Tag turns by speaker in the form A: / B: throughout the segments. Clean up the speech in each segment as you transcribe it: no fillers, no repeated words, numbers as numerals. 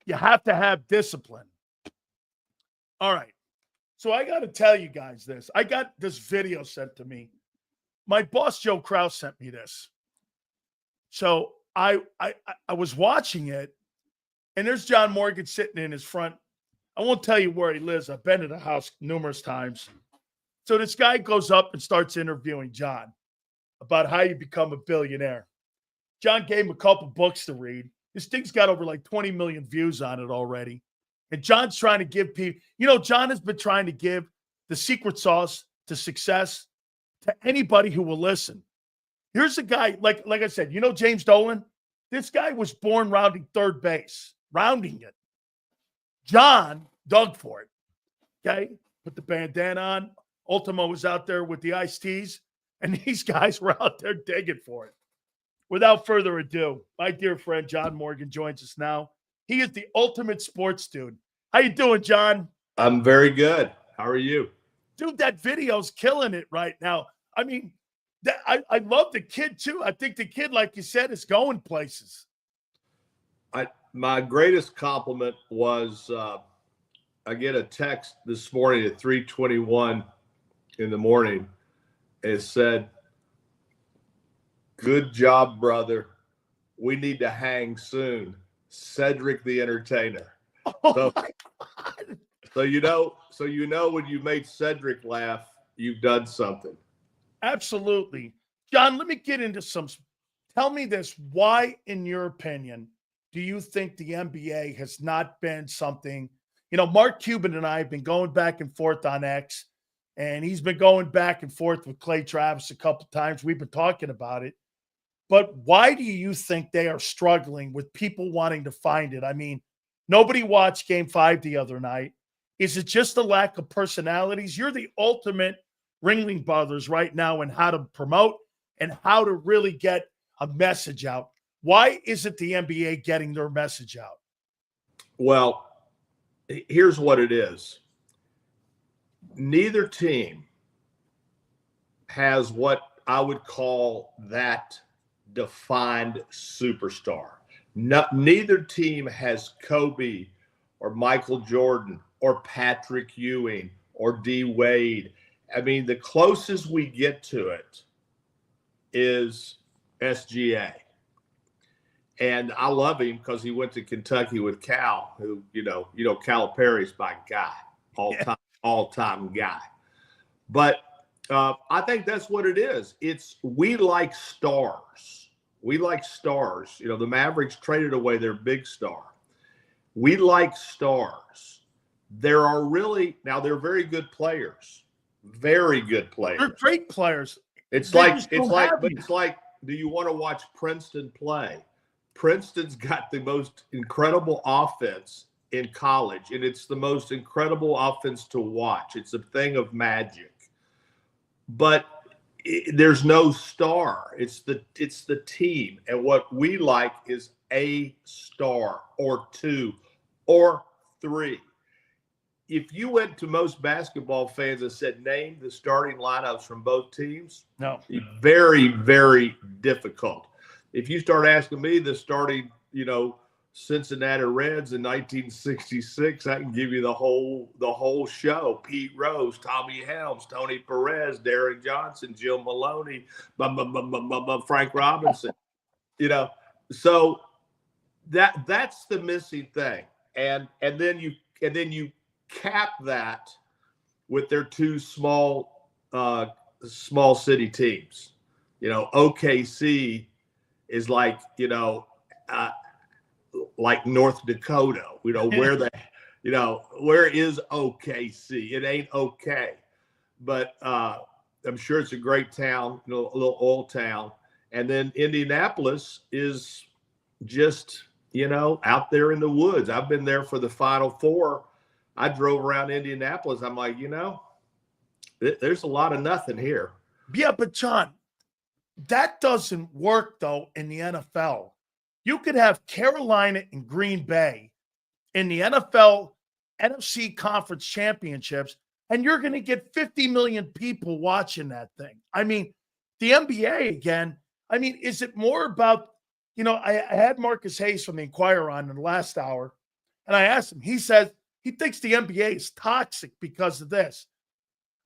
A: You have to have discipline. All right. So I got to tell you guys this. I got this video sent to me. My boss, Joe Kraus, sent me this. So I was watching it, and there's John Morgan sitting in his front. I won't tell you where he lives. I've been to the house numerous times. So this guy goes up and starts interviewing John about how you become a billionaire. John gave him a couple books to read. This thing's got over like 20 million views on it already. And John's trying to give people, John has been trying to give the secret sauce to success to anybody who will listen. Here's a guy, like I said, James Dolan? This guy was born rounding third base, rounding it. John dug for it, okay? Put the bandana on. Ultimo was out there with the iced teas, and these guys were out there digging for it. Without further ado, my dear friend John Morgan joins us now. He is the ultimate sports dude. How you doing, John?
B: I'm very good. How are you?
A: Dude, that video's killing it right now. I mean, I love the kid, too. I think the kid, like you said, is going places.
B: My greatest compliment was I get a text this morning at 3:21 in the morning. It said, "Good job, brother. We need to hang soon. Cedric the Entertainer."
A: Oh,
B: so you know when you made Cedric laugh, you've done something.
A: Absolutely. John, let me get into tell me this. Why, in your opinion, do you think the NBA has not been something? Mark Cuban and I have been going back and forth on X, and he's been going back and forth with Clay Travis a couple times. We've been talking about it. But why do you think they are struggling with people wanting to find it? I mean, nobody watched Game 5 the other night. Is it just a lack of personalities? You're the ultimate Ringling Brothers right now in how to promote and how to really get a message out. Why isn't the NBA getting their message out?
B: Well, here's what it is. Neither team has what I would call that defined superstar. Neither team has Kobe or Michael Jordan or Patrick Ewing or D. Wade. I mean, the closest we get to it is SGA. And I love him because he went to Kentucky with Cal, who, Calipari's my guy, all-time guy. But I think that's what it is. We like stars. We like stars. The Mavericks traded away their big star. We like stars. They're very good players. Very good players.
A: They're great players.
B: It's like, do you want to watch Princeton play? Princeton's got the most incredible offense in college, and it's the most incredible offense to watch. It's a thing of magic. But there's no star. It's the team. And what we like is a star or two or three. If you went to most basketball fans and said, name the starting lineups from both teams,
A: no,
B: very, very difficult. If you start asking me the starting, Cincinnati Reds in 1966, I can give you the whole show. Pete Rose, Tommy Helms, Tony Perez, Darren Johnson, Jill Maloney, Frank Robinson. So that's the missing thing. And then you cap that with their two small city teams. OKC is like North Dakota. Where is OKC? It ain't okay. But I'm sure it's a great town, a little oil town. And then Indianapolis is just, out there in the woods. I've been there for the Final Four. I drove around Indianapolis. I'm like, there's a lot of nothing here.
A: Yeah, but John, that doesn't work, though, in the NFL. You could have Carolina and Green Bay in the NFL NFC Conference Championships, and you're going to get 50 million people watching that thing. I mean, the NBA, again, is it more about, I had Marcus Hayes from the Inquirer on in the last hour, And I asked him, he says he thinks the NBA is toxic because of this.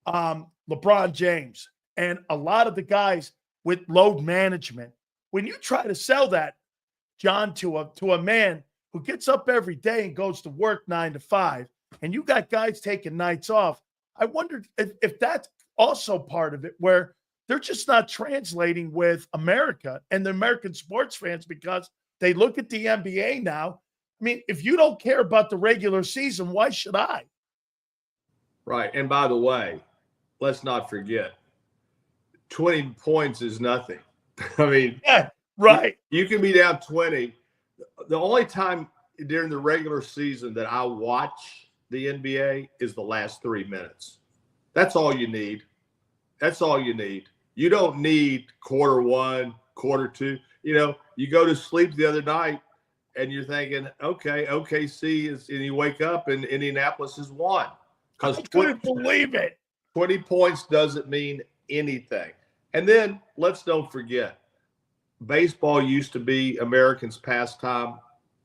A: LeBron James and a lot of the guys with load management. When you try to sell that, John, to a man who gets up every day and goes to work 9 to 5, and you got guys taking nights off, I wondered if that's also part of it, where they're just not translating with America and the American sports fans because they look at the NBA now. I mean, if you don't care about the regular season, why should I?
B: Right. And by the way, let's not forget, 20 points is nothing. I mean,
A: yeah, right.
B: You can be down 20. The only time during the regular season that I watch the NBA is the last 3 minutes. That's all you need. That's all you need. You don't need quarter one, quarter two. You know, you go to sleep the other night and you're thinking, okay, OKC is, and you wake up and Indianapolis has won.
A: I couldn't believe it.
B: 20 points doesn't mean anything. And then let's don't forget, baseball used to be Americans' pastime.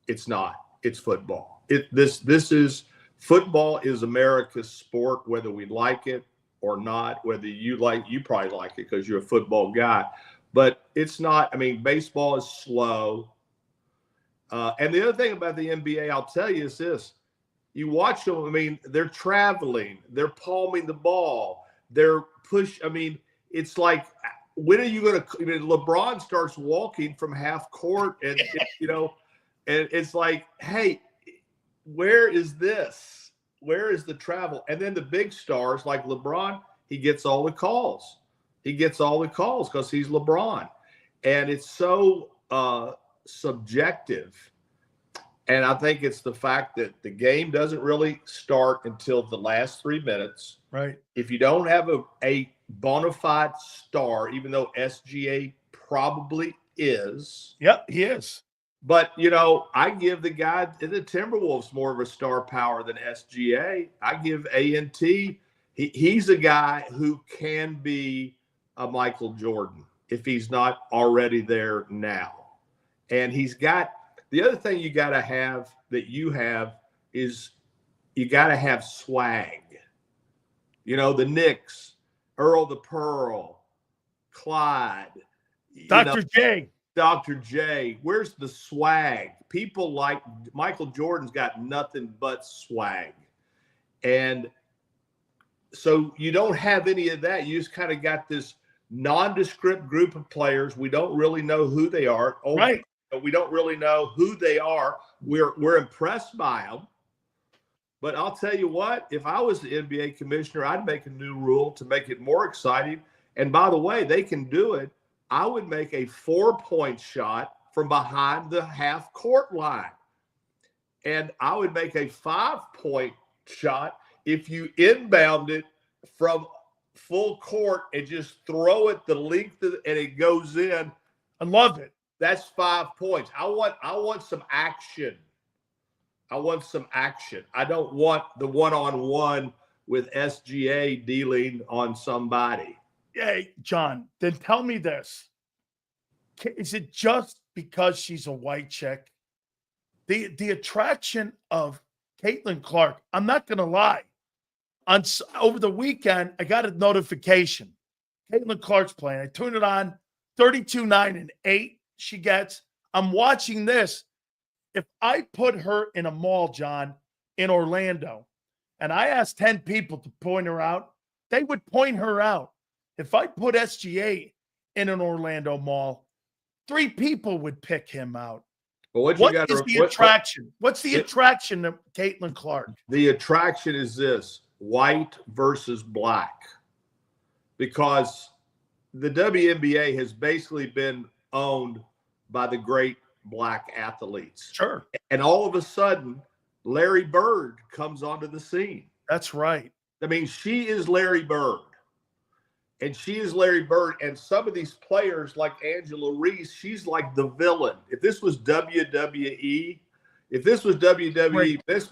B: It's not. It's football. Football is America's sport, whether we like it or not, whether you probably like it because you're a football guy, but it's not. I mean, baseball is slow. And the other thing about the NBA, I'll tell you, is this. You watch them, I mean, they're traveling, they're palming the ball, they're it's like, when are you going to, LeBron starts walking from half court and, and it's like, hey, where is this? Where is the travel? And then the big stars like LeBron, he gets all the calls. He gets all the calls because he's LeBron. And it's so subjective. And I think it's the fact that the game doesn't really start until the last 3 minutes.
A: Right.
B: If you don't have a bona fide star, even though SGA probably is.
A: Yep, he is.
B: But, I give the guy in the Timberwolves more of a star power than SGA. I give A&T. He's a guy who can be a Michael Jordan if he's not already there now. And he's got – the other thing you got to have that you have is you got to have swag. The Knicks, Earl the Pearl, Clyde.
A: Dr. J.
B: Dr. J. Where's the swag? People like Michael Jordan's got nothing but swag. And so you don't have any of that. You just kind of got this nondescript group of players. We don't really know who they are.
A: Right.
B: We don't really know who they are. We're impressed by them. But I'll tell you what, if I was the NBA commissioner, I'd make a new rule to make it more exciting. And by the way, they can do it. I would make a 4-point shot from behind the half court line. And I would make a 5-point shot if you inbound it from full court and just throw it the length and it goes in.
A: I love it.
B: That's 5 points. I want some action. I want some action. I don't want the one-on-one with SGA dealing on somebody.
A: Hey, John, then tell me this. Is it just because she's a white chick? The attraction of Caitlin Clark, I'm not going to lie. Over the weekend, I got a notification. Caitlin Clark's playing. I turned it on, 32, 9, and 8 she gets. I'm watching this. If I put her in a mall, John, in Orlando, and I asked 10 people to point her out, they would point her out. If I put SGA in an Orlando mall, 3 people would pick him out.
B: But
A: What is the attraction? What's the attraction of Caitlin Clark?
B: The attraction is this: white versus black. Because the WNBA has basically been owned by the great black athletes.
A: Sure.
B: And all of a sudden, Larry Bird comes onto the scene.
A: That's right.
B: I mean, she is Larry Bird. And she is Larry Bird. And some of these players like Angela Reese, she's like the villain. If this was WWE,
A: Right.
B: Vince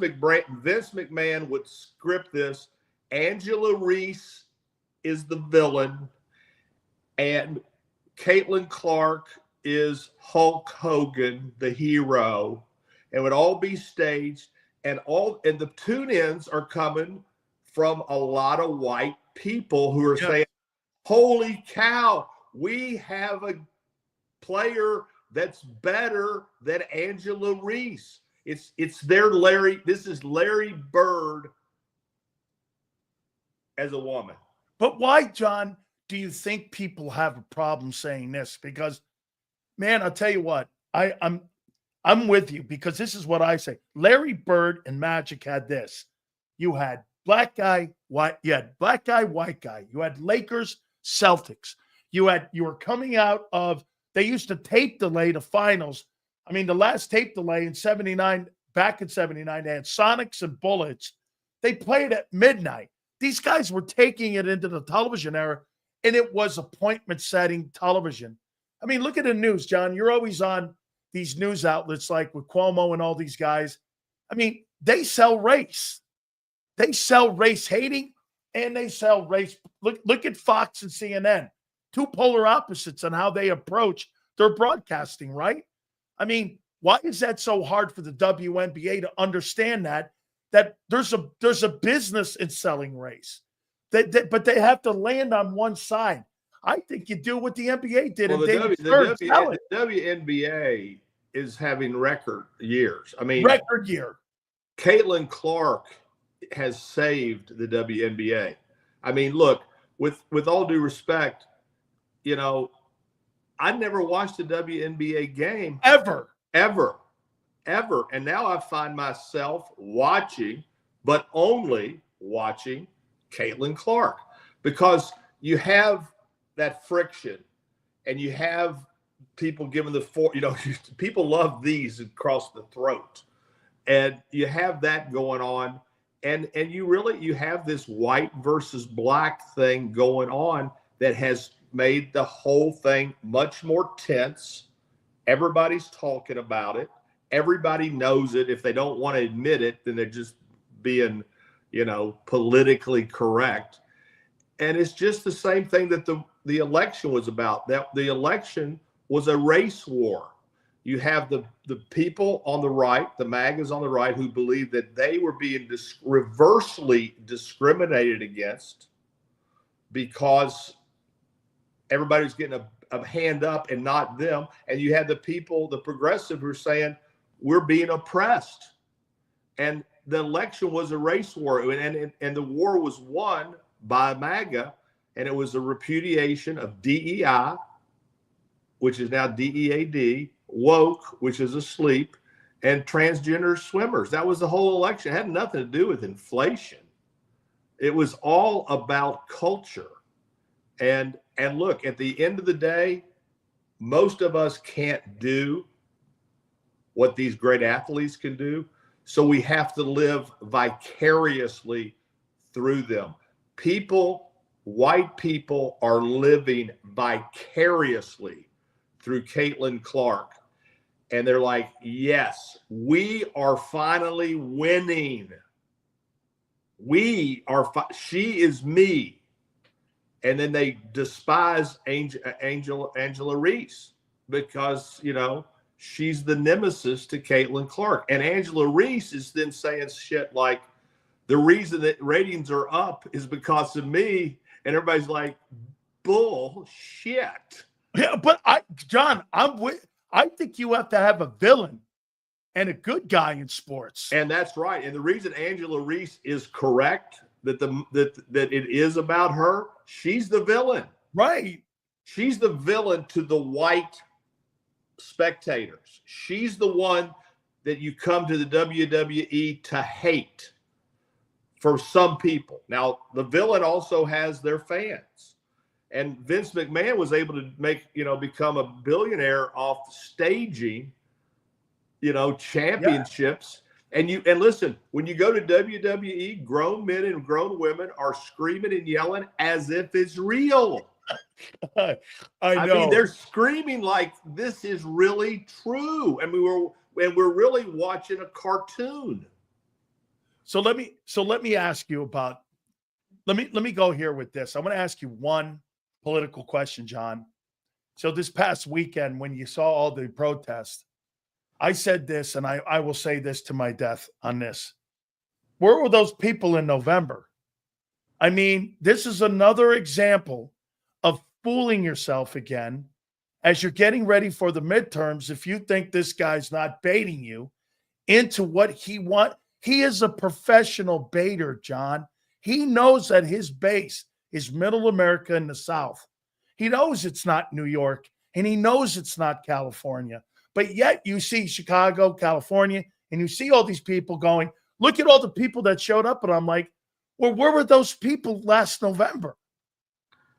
B: McMahon would script this. Angela Reese is the villain. And Caitlin Clark is Hulk Hogan, the hero. It would all be staged. and the tune-ins are coming from a lot of white people who are saying, holy cow, we have a player that's better than Angela Reese. It's their Larry. This is Larry Bird as a woman.
A: But why, John, do you think people have a problem saying this? Because, man, I'll tell you what, I'm with you, because this is what I say. Larry Bird and Magic had this. You had black guy, white. You had black guy, white guy. You had Lakers, Celtics. You were coming out of, they used to tape delay the finals. I mean, the last tape delay in 79, back in 79, they had Sonics and Bullets. They played at midnight. These guys were taking it into the television era, and it was appointment setting television. I mean, look at the news, John. You're always on these news outlets like with Cuomo and all these guys. I mean, they sell race. They sell race hating, and they sell race. Look at Fox and CNN. Two polar opposites on how they approach their broadcasting, right? I mean, why is that so hard for the WNBA to understand that there's a business in selling race, but they have to land on one side? I think you do what the NBA did.
B: Well, the WNBA is having record years. I mean,
A: record year.
B: Caitlin Clark has saved the WNBA. I mean, look, with all due respect, you know, I never watched a WNBA game ever. And now I find myself watching, but only watching Caitlin Clark, because you have that friction and you have people giving people love these across the throat, and you have that going on. And you have this white versus black thing going on that has made the whole thing much more tense. Everybody's talking about it. Everybody knows it. If they don't want to admit it, then they're just being, politically correct. And it's just the same thing that the election was about. That the election was a race war. You have the people on the right, the MAGAs on the right, who believe that they were being reversely discriminated against because everybody's getting a hand up and not them. And you had the people, the progressive, who are saying we're being oppressed. And the election was a race war, and the war was won by MAGA, and it was a repudiation of DEI, which is now DEAD, woke, which is asleep, and transgender swimmers. That was the whole election. It had nothing to do with inflation. It was all about culture. And look, at the end of the day, most of us can't do what these great athletes can do. So we have to live vicariously through them. White people are living vicariously through Caitlin Clark. And they're like, yes, we are finally winning. She is me. And then they despise Angela Reese because, she's the nemesis to Caitlin Clark. And Angela Reese is then saying shit like, the reason that ratings are up is because of me. And everybody's like, bullshit.
A: Yeah, but John, I think you have to have a villain and a good guy in sports.
B: And that's right. And the reason Angela Reese is correct, that it is about her, she's the villain.
A: Right.
B: She's the villain to the white spectators. She's the one that you come to the WWE to hate for some people. Now, the villain also has their fans. And Vince McMahon was able to become a billionaire off staging, championships. Yeah. And listen, when you go to WWE, grown men and grown women are screaming and yelling as if it's real.
A: I know.
B: mean, they're screaming like this is really true. And we're really watching a cartoon.
A: So let me ask you about, let me go here with this. I'm going to ask you one political question, John. So this past weekend, when you saw all the protests, I said this, and I will say this to my death on this. Where were those people in November? I mean, this is another example of fooling yourself again as you're getting ready for the midterms. If you think this guy's not baiting you into what he wants, he is a professional baiter, John. He knows that his base is middle America in the South. He knows it's not New York, and he knows it's not California. But yet you see Chicago, California, and you see all these people going, look at all the people that showed up. And I'm like, well, where were those people last November?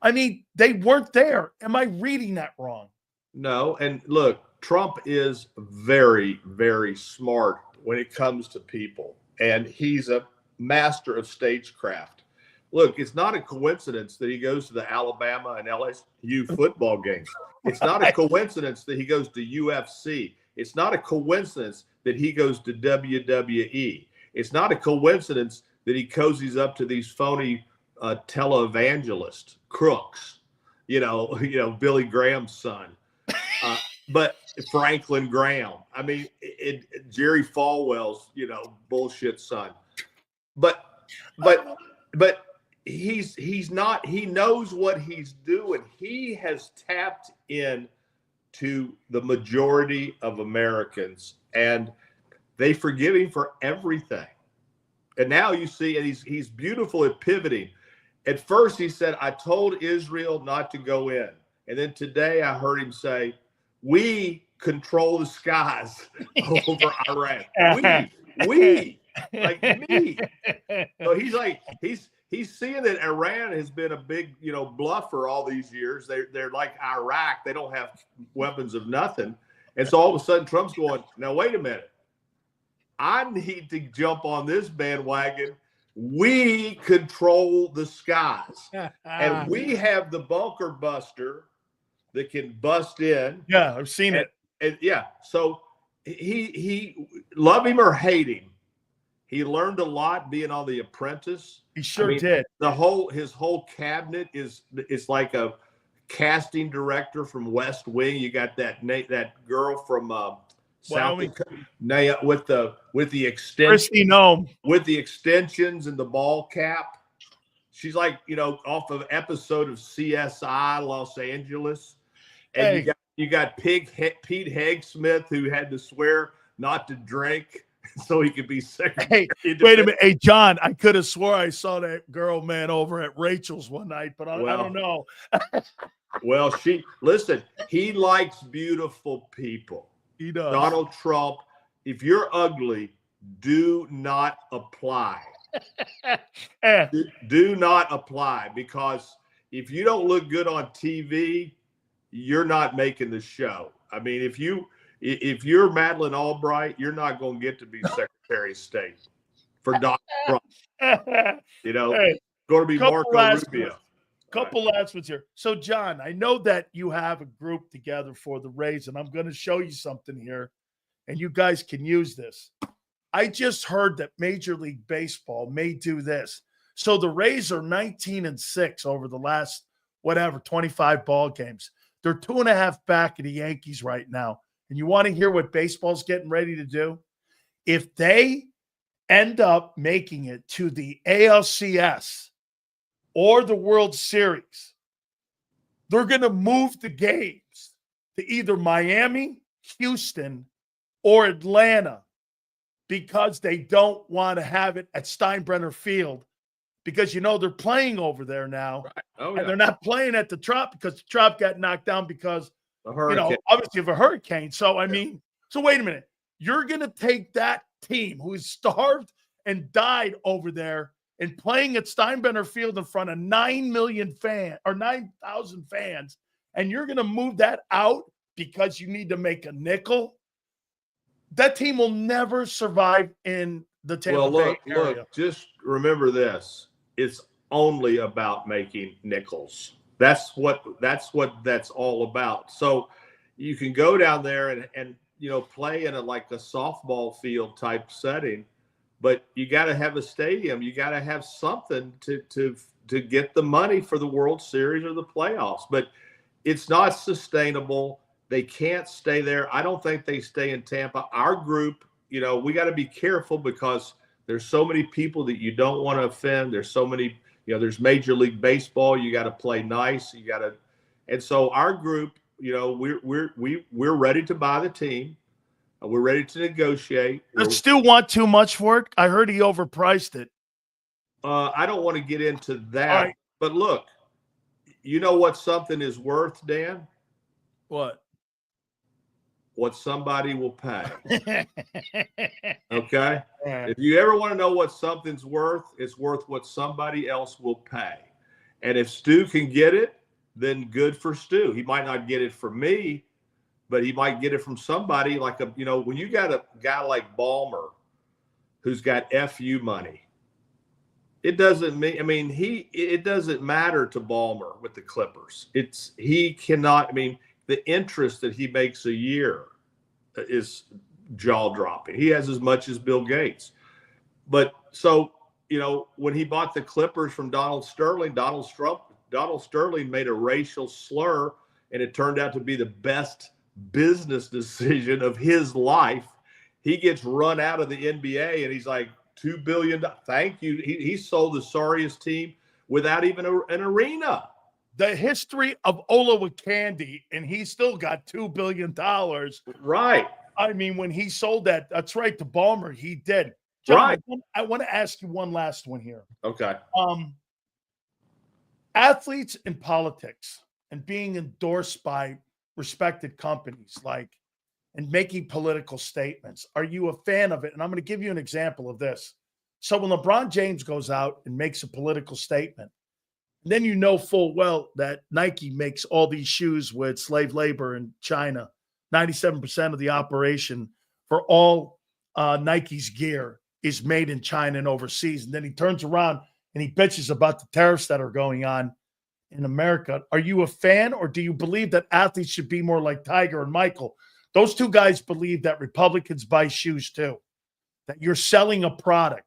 A: I mean, they weren't there. Am I reading that wrong?
B: No. And look, Trump is very, very smart when it comes to people. And he's a master of stagecraft. Look, it's not a coincidence that he goes to the Alabama and LSU football games. It's not a coincidence that he goes to UFC. It's not a coincidence that he goes to WWE. It's not a coincidence that he cozies up to these phony televangelist crooks, you know, Billy Graham's son, but Franklin Graham. I mean, Jerry Falwell's, bullshit son. But he's not. He knows what he's doing. He has tapped in to the majority of Americans, and they forgive him for everything. And now you see, and he's beautiful at pivoting. At first, he said, "I told Israel not to go in," and then today I heard him say, "We control the skies over Iraq. We, like me." So he's like, he's seeing that Iran has been a big, bluffer all these years. They're like Iraq. They don't have weapons of nothing. And so all of a sudden Trump's going, now, wait a minute. I need to jump on this bandwagon. We control the skies. And we have the bunker buster that can bust in.
A: Yeah, I've seen it.
B: And yeah, so he love him or hate him, he learned a lot being on The Apprentice.
A: He sure did.
B: His whole cabinet is like a casting director from West Wing. You got that girl from South with the extension, with the extensions and the ball cap. She's like, off of episode of CSI Los Angeles. And you got Pete Hegsmith, who had to swear not to drink so he could be secretary.
A: Hey, wait a minute. Hey, John, I could have swore I saw that girl, man, over at Rachel's one night, but I don't know.
B: Well, he likes beautiful people.
A: He does.
B: Donald Trump, if you're ugly, do not apply. Do not apply, because if you don't look good on TV, you're not making the show. I mean, if you're Madeleine Albright, you're not going to get to be Secretary of State for Donald Trump. Going to be Marco Rubio.
A: Couple last ones here. So, John, I know that you have a group together for the Rays, and I'm going to show you something here, and you guys can use this. I just heard that Major League Baseball may do this. So the Rays are 19-6 over the last, 25 ball games. They're 2.5 back of the Yankees right now. And you want to hear what baseball's getting ready to do? If they end up making it to the ALCS or the World Series, they're going to move the games to either Miami, Houston, or Atlanta, because they don't want to have it at Steinbrenner Field, because, they're playing over there now.
B: Right. Oh, yeah.
A: And they're not playing at the Trop because the Trop got knocked down because, obviously of a hurricane. So, so wait a minute. You're going to take that team who is starved and died over there and playing at Steinbrenner Field in front of 9,000 fans, and you're going to move that out because you need to make a nickel? That team will never survive in the Tampa Bay area.
B: Look, just remember this. It's only about making nickels. That's what that's all about. So you can go down there and play in a softball field type setting, but you got to have a stadium. You got to have something to get the money for the World Series or the playoffs. But it's not sustainable. They can't stay there. I don't think they stay in Tampa. Our group, we got to be careful because there's so many people that you don't want to offend. There's so many, there's Major League Baseball. You got to play nice. And so our group, we're ready to buy the team. We're ready to negotiate.
A: Does Stu want too much for it? I heard he overpriced it.
B: I don't want to get into that.
A: All right.
B: But look, you know what something is worth, Dan?
A: What?
B: What somebody will pay. Okay? If you ever want to know what something's worth, it's worth what somebody else will pay. And if Stu can get it, then good for Stu. He might not get it from me, but he might get it from somebody like when you got a guy like Ballmer who's got FU money, it doesn't mean, it doesn't matter to Ballmer with the Clippers. He cannot, the interest that he makes a year is jaw dropping. He has as much as Bill Gates. But so, when he bought the Clippers from Donald Sterling made a racial slur, and it turned out to be the best business decision of his life. He gets run out of the NBA and he's like, $2 billion. Thank you. He sold the sorriest team without even an arena.
A: The history of Olowokandi, and he still got $2 billion.
B: Right.
A: When he sold that's right, to Ballmer, he did. John,
B: right.
A: I want to ask you one last one here.
B: Okay.
A: Athletes in politics and being endorsed by respected companies and making political statements. Are you a fan of it? And I'm going to give you an example of this. So when LeBron James goes out and makes a political statement, then you know full well that Nike makes all these shoes with slave labor in China. 97% of the operation for all Nike's gear is made in China and overseas. And then he turns around and he bitches about the tariffs that are going on in America. Are you a fan, or do you believe that athletes should be more like Tiger and Michael? Those two guys believe that Republicans buy shoes too, that you're selling a product.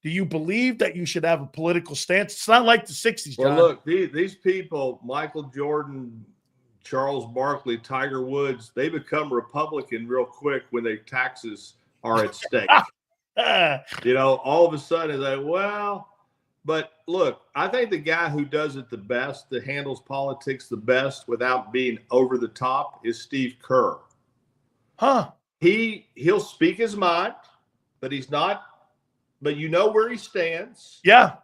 A: Do you believe that you should have a political stance? It's not like the 60s, John.
B: Well, look, these people, Michael Jordan, Charles Barkley, Tiger Woods, they become Republican real quick when their taxes are at stake. All of a sudden it's like, well, but look, I think the guy who does it the best, that handles politics the best without being over the top, is Steve Kerr.
A: Huh.
B: He'll speak his mind, but he's not, but you know where he stands.
A: Yeah.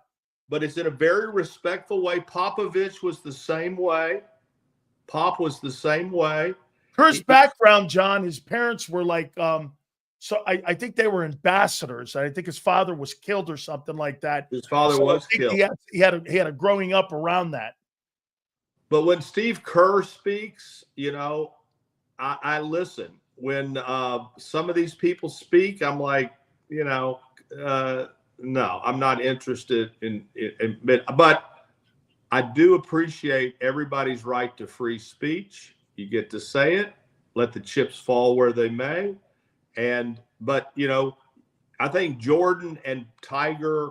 B: But it's in a very respectful way. Popovich was the same way. Pop was the same way.
A: Kerr's background, John, his parents were so I think they were ambassadors. I think his father was killed or something like that.
B: His father was killed.
A: He had a growing up around that.
B: But when Steve Kerr speaks, I listen. When some of these people speak, I'm like, no, I'm not interested in but I do appreciate everybody's right to free speech. You get to say it, let the chips fall where they may. But I think Jordan and Tiger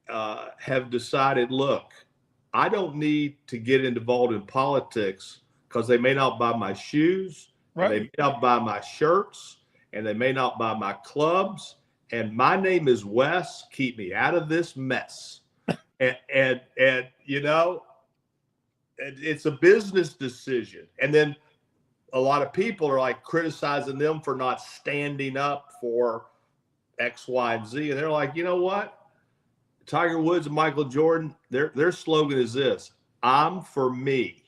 B: have decided, look, I don't need to get involved in politics because they may not buy my shoes, right. They may not buy my shirts, and they may not buy my clubs. And my name is Wes. Keep me out of this mess. and it's a business decision. And then a lot of people are criticizing them for not standing up for X, Y, and Z. And they're like, you know what? Tiger Woods and Michael Jordan, their slogan is this: I'm for me.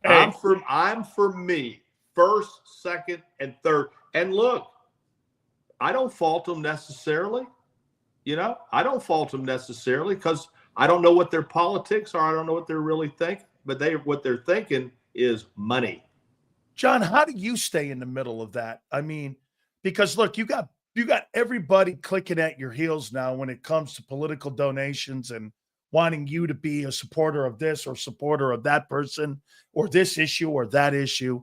B: I'm for me. First, second, and third. And look, I don't fault them necessarily. I don't fault them necessarily because I don't know what their politics are. I don't know what they're really thinking. But what they're thinking is money.
A: John, how do you stay in the middle of that? Because look, you got everybody clicking at your heels now when it comes to political donations and wanting you to be a supporter of this or supporter of that person or this issue or that issue.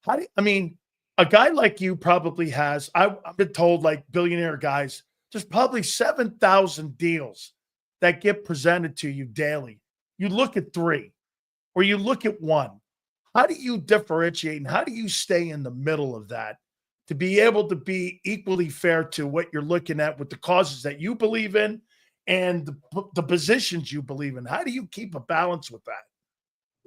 A: A guy like you probably has, I've been told, billionaire guys, there's probably 7,000 deals that get presented to you daily. You look at 3 or you look at 1. How do you differentiate and how do you stay in the middle of that to be able to be equally fair to what you're looking at with the causes that you believe in and the positions you believe in? How do you keep a balance with that?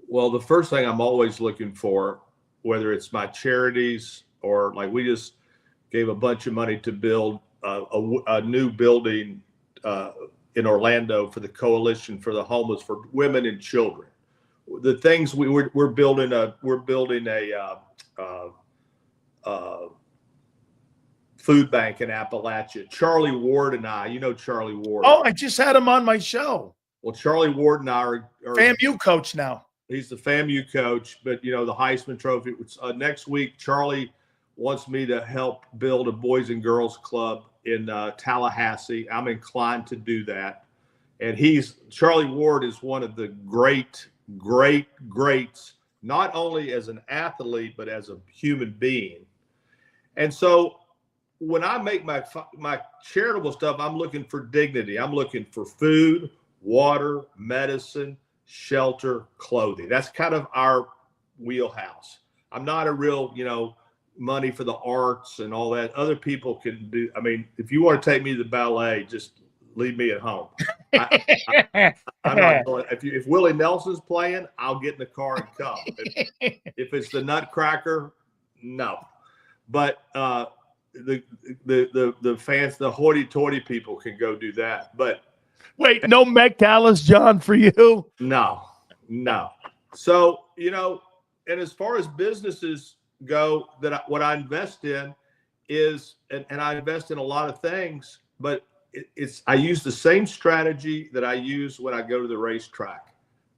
B: Well, the first thing I'm always looking for, whether it's my charities or like we just gave a bunch of money to build a new building in Orlando for the Coalition for the Homeless for women and children. The things we're building a food bank in Appalachia. Charlie Ward and I, you know Charlie Ward.
A: Oh, I just had him on my show.
B: Well, Charlie Ward and I are
A: FAMU coach now.
B: He's the FAMU coach, but the Heisman Trophy. Next week, Charlie wants me to help build a Boys and Girls Club in Tallahassee. I'm inclined to do that. And Charlie Ward is one of the greats, not only as an athlete, but as a human being. And so when I make my charitable stuff, I'm looking for dignity. I'm looking for food, water, medicine, shelter, clothing. That's kind of our wheelhouse. I'm not a real, money for the arts and all that. Other people can do. I mean, if you want to take me to the ballet, just leave me at home. I'm not going. If Willie Nelson's playing, I'll get in the car and come. If it's the Nutcracker, no. But the fans, the hoity-toity people can go do that. But
A: wait, no Met Galas, John, for you?
B: No. So, and as far as businesses go, what I invest in is, and I invest in a lot of things, but I use the same strategy that I use when I go to the racetrack.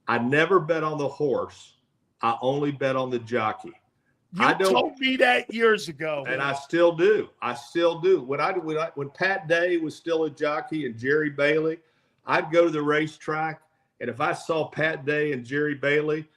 B: I never bet on the horse. I only bet on the jockey.
A: You told me that years ago.
B: And I still do. When Pat Day was still a jockey and Jerry Bailey, I'd go to the racetrack, and if I saw Pat Day and Jerry Bailey,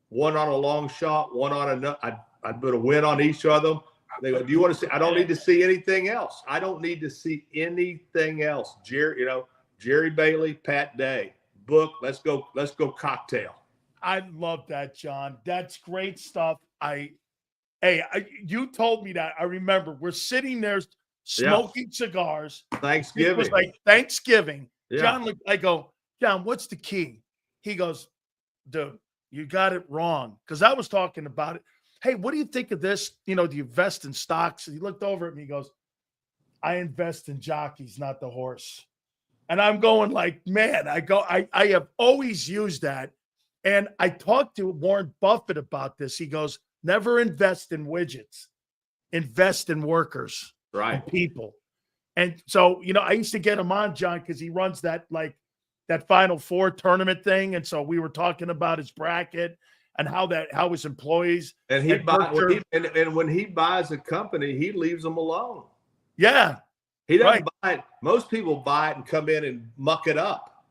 B: one on a long shot, one on another, I'd put a win on each of them. They go, do you want to see? I don't need to see anything else. I don't need to see anything else. Jerry Bailey, Pat Day, book. Let's go cocktail.
A: I love that, John. That's great stuff. You told me that. I remember we're sitting there smoking cigars.
B: Thanksgiving.
A: It was like Thanksgiving.
B: Yeah.
A: John, I go, John, what's the key? He goes, dude, you got it wrong. Because I was talking about it. Hey, what do you think of this? Do you invest in stocks? And he looked over at me. He goes, I invest in jockeys, not the horse. And I'm going like, man, I have always used that. And I talked to Warren Buffett about this. He goes, never invest in widgets. Invest in workers.
B: Right.
A: And people. And so, I used to get him on, John, because he runs that Final Four tournament thing. And so we were talking about his bracket and how his employees.
B: And when he buys a company, he leaves them alone.
A: Yeah.
B: He doesn't buy it. Most people buy it and come in and muck it up.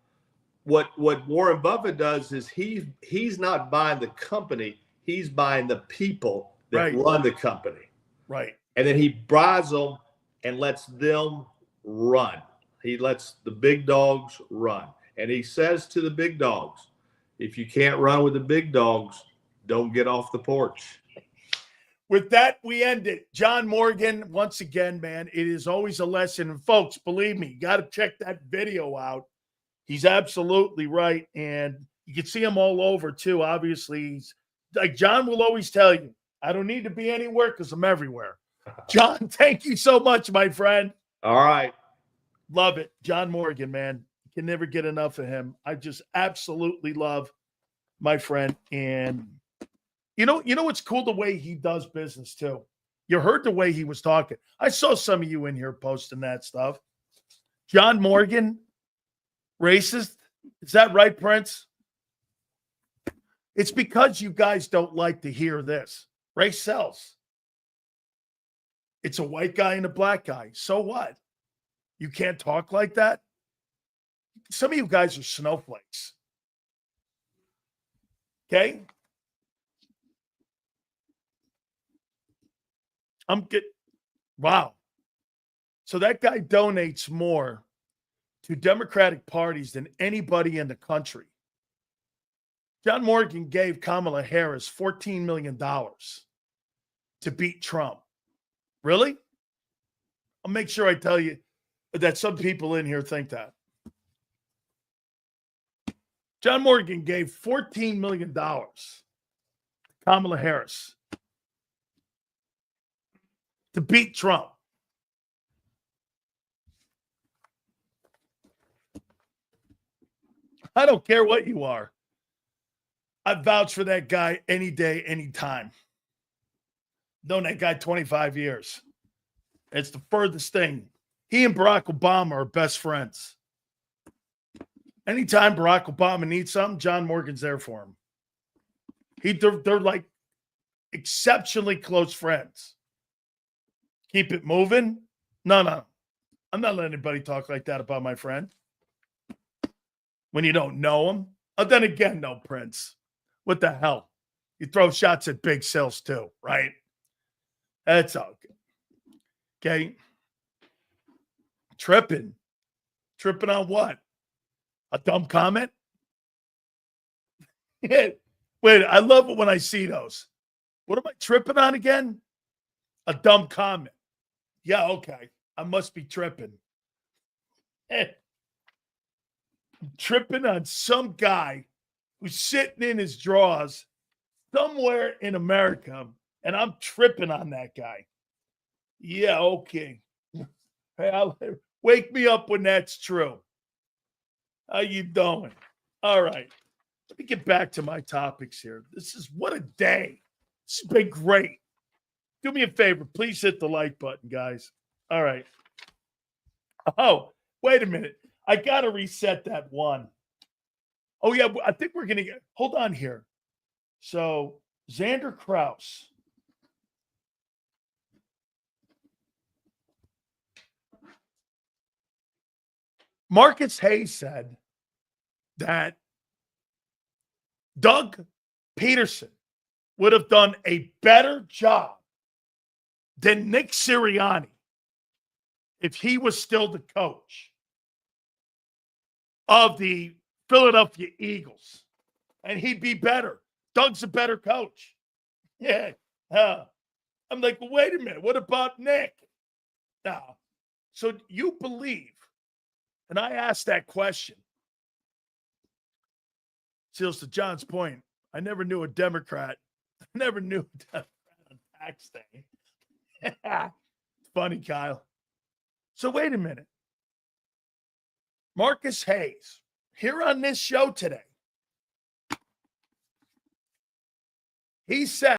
B: What Warren Buffett does is he's not buying the company. He's buying the people that run the company. Right. And then he buys them and lets them run. He lets the big dogs run. And he says to the big dogs, if you can't run with the big dogs, don't get off the porch.
A: With that, we end it. John Morgan, once again, man, it is always a lesson. And folks, believe me, you got to check that video out. He's absolutely right. And you can see him all over, too. Obviously, he's like John will always tell you, I don't need to be anywhere because I'm everywhere. John, thank you so much, my friend.
B: All right.
A: Love it. John Morgan, man. Can never get enough of him. I just absolutely love my friend. And you know what's cool? The way he does business too. You heard the way he was talking. I saw some of you in here posting that stuff. John Morgan, racist. Is that right, Prince? It's because you guys don't like to hear this. Race sells. It's a white guy and a black guy. So what? You can't talk like that? Some of you guys are snowflakes. Okay? Wow. So that guy donates more to Democratic parties than anybody in the country. John Morgan gave Kamala Harris $14 million to beat Trump. Really? I'll make sure I tell you that some people in here think that. John Morgan gave $14 million to Kamala Harris to beat Trump. I don't care what you are. I vouch for that guy any day, any time. Known that guy 25 years. It's the furthest thing. He and Barack Obama are best friends. Anytime Barack Obama needs something, John Morgan's there for him. They're like exceptionally close friends. Keep it moving? No. I'm not letting anybody talk like that about my friend. When you don't know him. And then again, no, Prince. What the hell? You throw shots at big sales too, right? That's all good. Okay. Tripping. Tripping on what? A dumb comment? Wait, I love it when I see those. What am I tripping on again? A dumb comment. Yeah, okay. I must be tripping. I'm tripping on some guy who's sitting in his drawers somewhere in America, and I'm tripping on that guy. Yeah, okay. Hey, wake me up when that's true. How you doing? All right. Let me get back to my topics here. What a day. This has been great. Do me a favor. Please hit the like button, guys. All right. Oh, wait a minute. I got to reset that one. Oh, yeah. I think we're going to get. Hold on here. So, Xander Kraus. Marcus Hayes said that Doug Peterson would have done a better job than Nick Sirianni if he was still the coach of the Philadelphia Eagles. And he'd be better. Doug's a better coach. Yeah. I'm like, well, wait a minute. What about Nick? Now, so you believe, and I asked that question. Seals, to John's point, I never knew a Democrat. I never knew a Democrat on tax day. Funny, Kyle. So wait a minute. Marcus Hayes, here on this show today, he said,